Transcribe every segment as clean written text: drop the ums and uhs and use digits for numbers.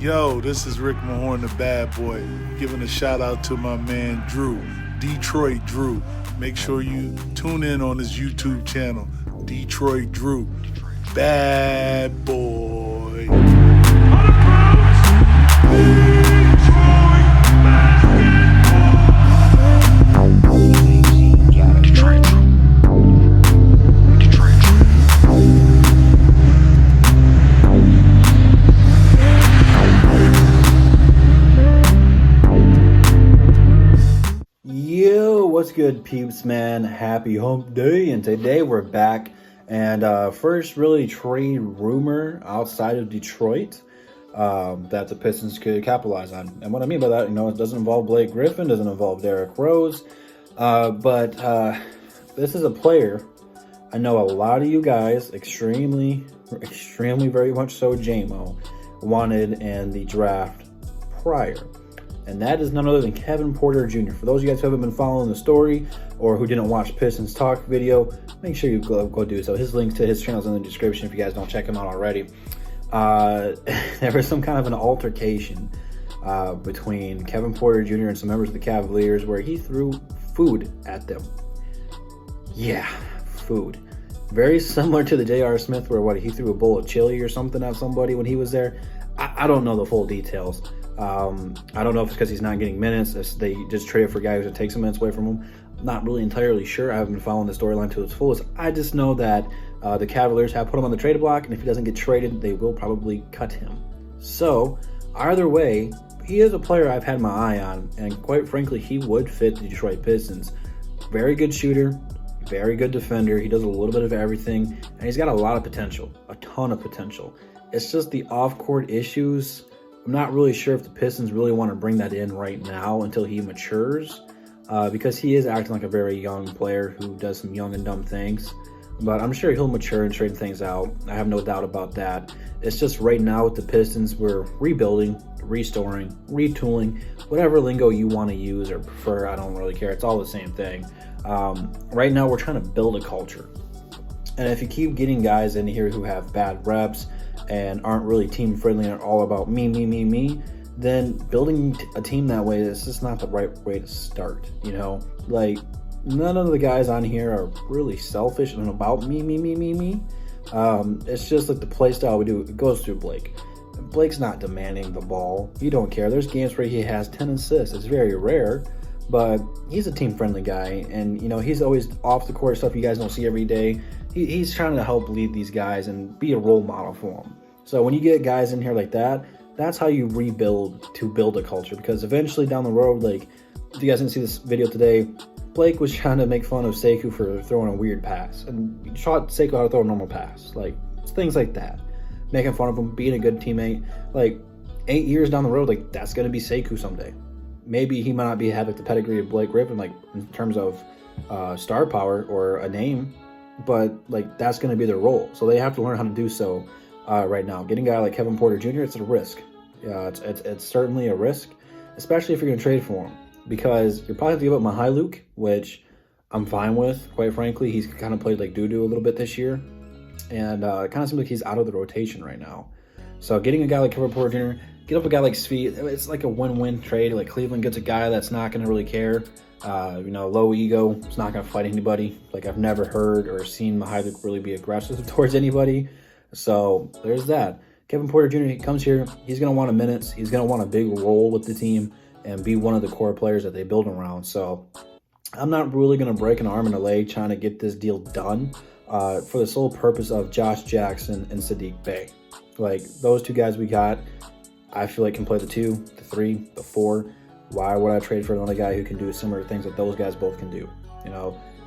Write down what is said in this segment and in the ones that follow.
Yo, this is Rick Mahorn, the bad boy, giving a shout out to my man Drew, Detroit Drew. Make sure you tune in on his YouTube channel, Detroit Drew. Bad boy. Yo, what's good, peeps, man? Happy hump day, and today we're back. And first really trade rumor outside of Detroit that the Pistons could capitalize on. And what I mean by that, it doesn't involve Blake Griffin, doesn't involve Derrick Rose, but this is a player I know a lot of you guys, extremely very much so, JMO, wanted in the draft prior. And that is none other than Kevin Porter Jr. For those of you guys who haven't been following the story or who didn't watch Pistons Talk video, make sure you go do so. His links to his channel is in the description if you guys don't check him out already. There was some kind of an altercation between Kevin Porter Jr. and some members of the Cavaliers where he threw food at them. Yeah, food. Very similar to the J.R. Smith where he threw a bowl of chili or something at somebody when he was there. I don't know the full details. I don't know if it's because he's not getting minutes, if they just traded for a guy who's going to take some minutes away from him. I'm not really entirely sure. I haven't been following the storyline to its fullest. I just know that the Cavaliers have put him on the trade block, and if he doesn't get traded, they will probably cut him. So, either way, he is a player I've had my eye on, and quite frankly, he would fit the Detroit Pistons. Very good shooter, very good defender. He does a little bit of everything, and he's got a lot of potential, a ton of potential. It's just the off-court issues. I'm not really sure if the Pistons really want to bring that in right now until he matures, because he is acting like a very young player who does some young and dumb things. But I'm sure he'll mature and straighten things out. I have no doubt about that. It's just right now with the Pistons, we're rebuilding, restoring, retooling, whatever lingo you want to use or prefer. I don't really care. It's all the same thing. Right now, we're trying to build a culture. And if you keep getting guys in here who have bad reps and aren't really team friendly and are all about me, then building a team that way is just not the right way to start. Like, none of the guys on here are really selfish and about me. It's just like the play style we do, it goes through Blake. Blake's not demanding the ball. You don't care. There's games where he has 10 assists. It's very rare, but he's a team friendly guy, and he's always off the court stuff you guys don't see every day. He's trying to help lead these guys and be a role model for them. So when you get guys in here like that, that's how you rebuild to build a culture. Because eventually down the road, like, if you guys didn't see this video today, Blake was trying to make fun of Sekou for throwing a weird pass. And he taught Sekou how to throw a normal pass. Like, things like that. Making fun of him, being a good teammate. Like, 8 years down the road, like, that's going to be Sekou someday. Maybe he might not have like the pedigree of Blake Griffin, like, in terms of star power or a name. But, like, that's going to be their role. So they have to learn how to do so right now. Getting a guy like Kevin Porter Jr., it's a risk. It's certainly a risk, especially if you're going to trade for him. Because you're probably have to give up Mihailuk, which I'm fine with, quite frankly. He's kind of played like doo-doo a little bit this year. And it kind of seems like he's out of the rotation right now. So getting a guy like Kevin Porter Jr., get up a guy like Svi, it's like a win-win trade. Like, Cleveland gets a guy that's not going to really care. Low ego. It's not going to fight anybody. Like, I've never heard or seen Mihailuk really be aggressive towards anybody. So there's that. Kevin Porter Jr., he comes here. He's going to want a minutes. He's going to want a big role with the team and be one of the core players that they build around. So I'm not really going to break an arm and a leg trying to get this deal done for the sole purpose of Josh Jackson and Saddiq Bey. Like, those two guys we got, I feel like can play the 2, the 3, the 4. Why would I trade for another guy who can do similar things that those guys both can do?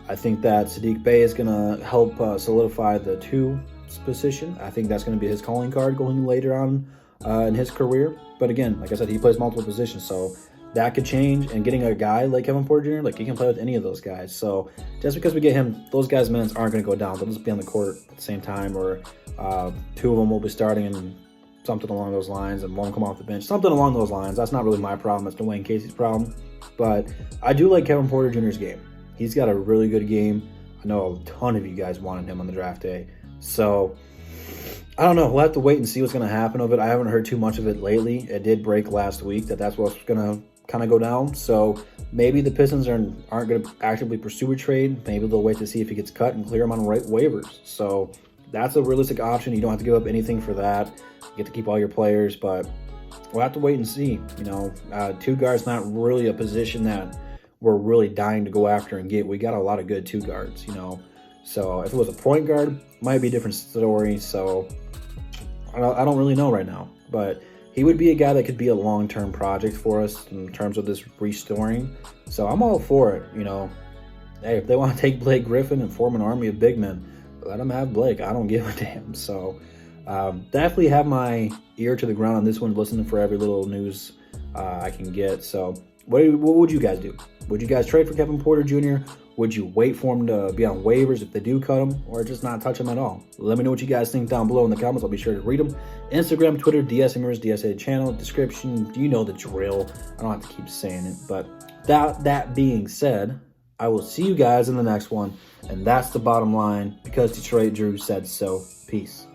I think that Saddiq Bey is going to help solidify the 2 position. I think that's going to be his calling card going later on in his career. But again, like I said, he plays multiple positions, so that could change. And getting a guy like Kevin Porter Jr., like, he can play with any of those guys. So just because we get him, those guys' minutes aren't going to go down. They'll just be on the court at the same time, or 2 of them will be starting and something along those lines, and one come off the bench. Something along those lines. That's not really my problem. That's Dwayne Casey's problem. But I do like Kevin Porter Jr.'s game. He's got a really good game. I know a ton of you guys wanted him on the draft day. So I don't know. We'll have to wait and see what's going to happen of it. I haven't heard too much of it lately. It did break last week that's what's going to kind of go down. So maybe the Pistons aren't going to actively pursue a trade. Maybe they'll wait to see if he gets cut and clear him on waivers. So that's a realistic option. You don't have to give up anything for that. You get to keep all your players, but we'll have to wait and see. Two guards not really a position that we're really dying to go after and get. We got a lot of good two guards, So if it was a point guard, might be a different story. So I don't really know right now, but he would be a guy that could be a long-term project for us in terms of this restoring. So I'm all for it, Hey, if they want to take Blake Griffin and form an army of big men, let them have Blake. I don't give a damn. So definitely have my ear to the ground on this one, listening for every little news I can get. So what would you guys do? Would you guys trade for Kevin Porter Jr.? Would you wait for him to be on waivers if they do cut him, or just not touch him at all? Let me know what you guys think down below in the comments. I'll be sure to read them. Instagram, Twitter, DSMers, DSA channel, description. You know the drill. I don't have to keep saying it. But that being said, I will see you guys in the next one. And that's the bottom line, because Detroit Drew said so. Peace.